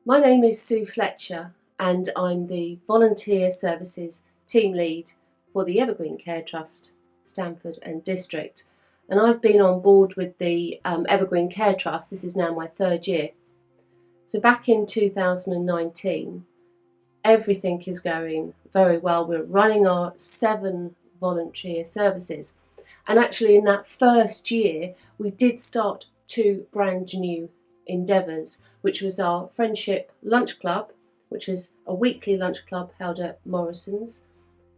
My name is Sue Fletcher and I'm the Volunteer Services Team Lead for the Evergreen Care Trust, Stamford and District. And I've been on board with the Evergreen Care Trust, this is now my third year. So back in 2019, everything is going very well. We're running our 7 volunteer services. And actually in that first year, we did start 2 brand new endeavours, which was our Friendship Lunch Club, which is a weekly lunch club held at Morrison's.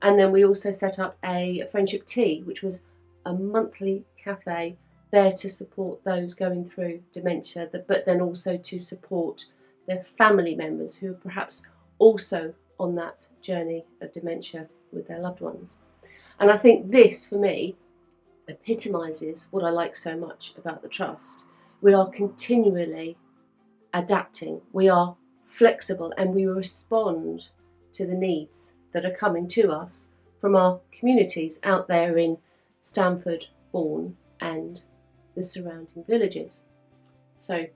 And then we also set up a Friendship Tea, which was a monthly cafe there to support those going through dementia, but then also to support their family members who are perhaps also on that journey of dementia with their loved ones. And I think this, for me, epitomises what I like so much about the Trust. We are continually adapting, we are flexible, and we respond to the needs that are coming to us from our communities out there in Stamford, Bourne and the surrounding villages. So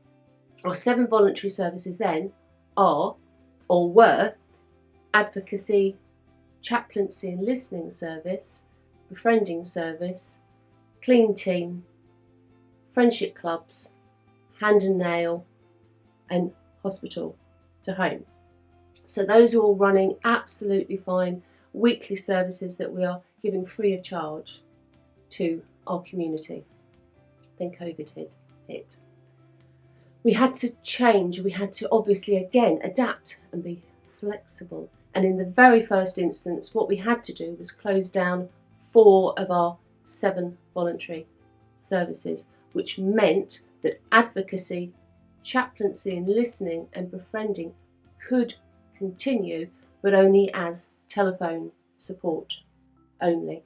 our 7 voluntary services then are, or were, advocacy, chaplaincy and listening service, befriending service, clean team, friendship clubs, hand and nail, and hospital to home. So those are all running absolutely fine, weekly services that we are giving free of charge to our community. Then COVID hit. We had to change, we had to obviously again adapt and be flexible. And in the very first instance, what we had to do was close down 4 of our 7 voluntary services, which meant that advocacy, chaplaincy and listening and befriending could continue, but only as telephone support only.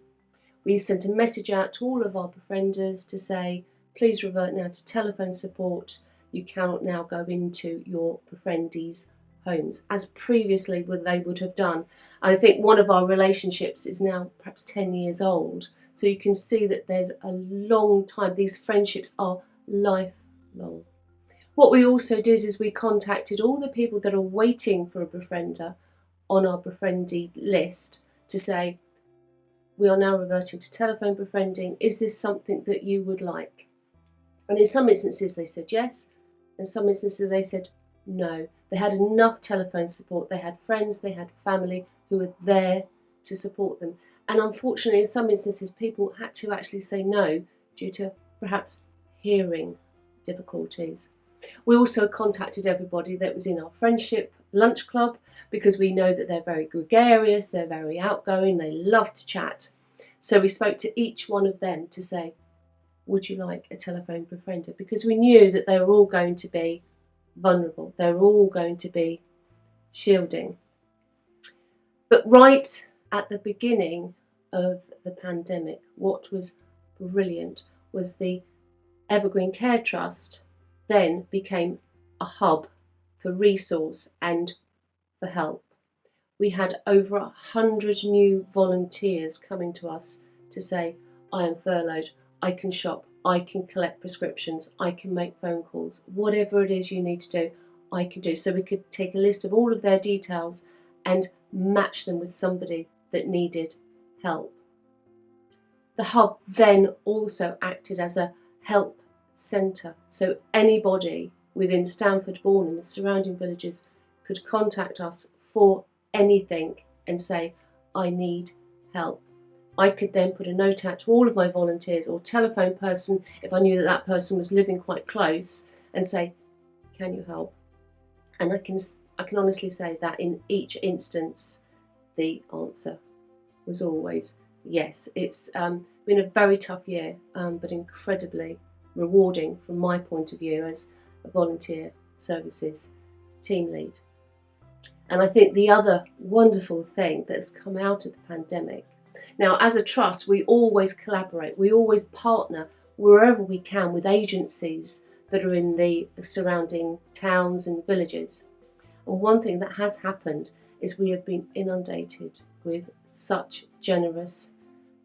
We sent a message out to all of our befrienders to say, please revert now to telephone support. You cannot now go into your befriendees' homes, as previously they would have done. I think one of our relationships is now perhaps 10 years old. So you can see that there's a long time. These friendships are lifelong. What we also did is we contacted all the people that are waiting for a befriender on our befriendee list to say, we are now reverting to telephone befriending. Is this something that you would like? And in some instances they said yes. In some instances they said no. They had enough telephone support. They had friends, they had family who were there to support them. And unfortunately, in some instances, people had to actually say no due to perhaps hearing difficulties. We also contacted everybody that was in our Friendship Lunch Club because we know that they're very gregarious, they're very outgoing, they love to chat. So we spoke to each one of them to say, would you like a telephone befriender? Because we knew that they were all going to be vulnerable, they were all going to be shielding. But right at the beginning of the pandemic, what was brilliant was the Evergreen Care Trust then became a hub for resource and for help. We had over 100 new volunteers coming to us to say, I am furloughed, I can shop, I can collect prescriptions, I can make phone calls, whatever it is you need to do, I can do. So we could take a list of all of their details and match them with somebody that needed help. The hub then also acted as a help centre, so anybody within Stamford, Bourne and the surrounding villages could contact us for anything and say, I need help. I could then put a note out to all of my volunteers or telephone person if I knew that that person was living quite close and say, can you help? And I can honestly say that in each instance the answer was always yes. It's been a very tough year, but incredibly rewarding from my point of view as a volunteer services team lead. And I think the other wonderful thing that's come out of the pandemic, now as a trust we always collaborate, we always partner wherever we can with agencies that are in the surrounding towns and villages. And one thing that has happened is we have been inundated with such generous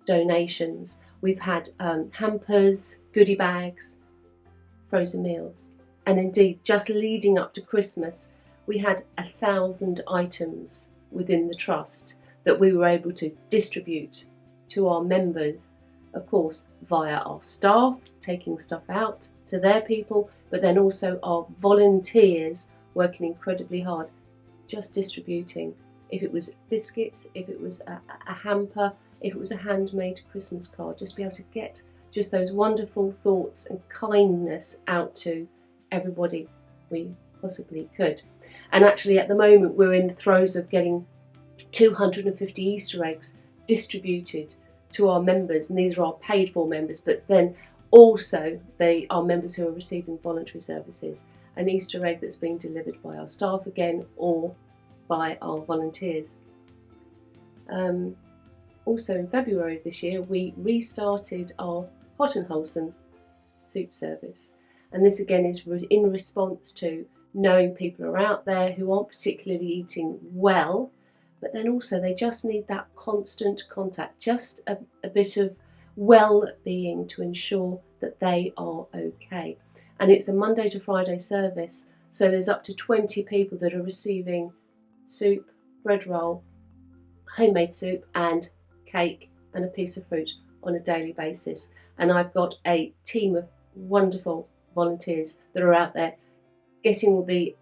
donations. We've had hampers, goodie bags, frozen meals. And indeed, just leading up to Christmas, we had 1,000 items within the trust that we were able to distribute to our members, of course via our staff taking stuff out to their people, but then also our volunteers working incredibly hard just distributing. If it was biscuits, if it was a hamper, if it was a handmade Christmas card, just be able to get just those wonderful thoughts and kindness out to everybody we possibly could. And actually at the moment we're in the throes of getting 250 Easter eggs distributed to our members, and these are our paid for members, but then also they are members who are receiving voluntary services. An Easter egg that's being delivered by our staff again or by our volunteers. Also in February of this year we restarted our hot and wholesome soup service, and this again is in response to knowing people are out there who aren't particularly eating well, but then also they just need that constant contact, just a bit of well-being to ensure that they are okay. And it's a Monday to Friday service, so there's up to 20 people that are receiving soup, bread roll, homemade soup and cake and a piece of fruit on a daily basis. And I've got a team of wonderful volunteers that are out there getting all the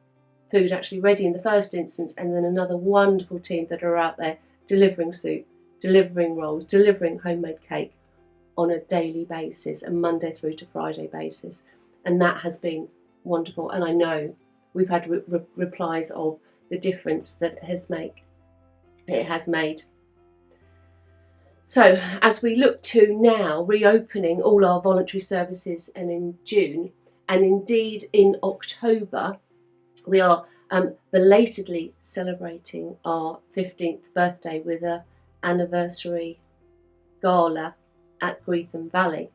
food actually ready in the first instance, and then another wonderful team that are out there delivering soup, delivering rolls, delivering homemade cake on a daily basis, a Monday through to Friday basis. And that has been wonderful, and I know we've had replies of the difference that it has made. So as we look to now reopening all our voluntary services, and in June and indeed in October we are belatedly celebrating our 15th birthday with an anniversary gala at Greetham Valley.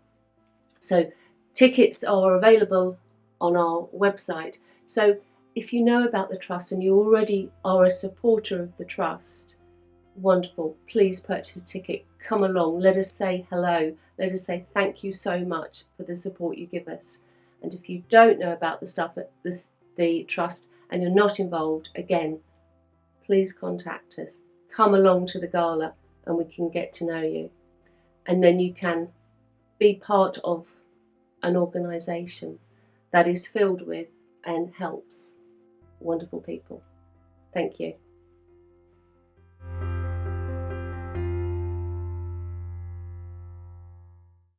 So tickets are available on our website. So if you know about the trust and you already are a supporter of the trust, wonderful, please purchase a ticket, come along, let us say hello, let us say thank you so much for the support you give us. And if you don't know about the stuff at the trust and you're not involved, again, please contact us, come along to the gala and we can get to know you. And then you can be part of an organisation that is filled with and helps wonderful people. Thank you.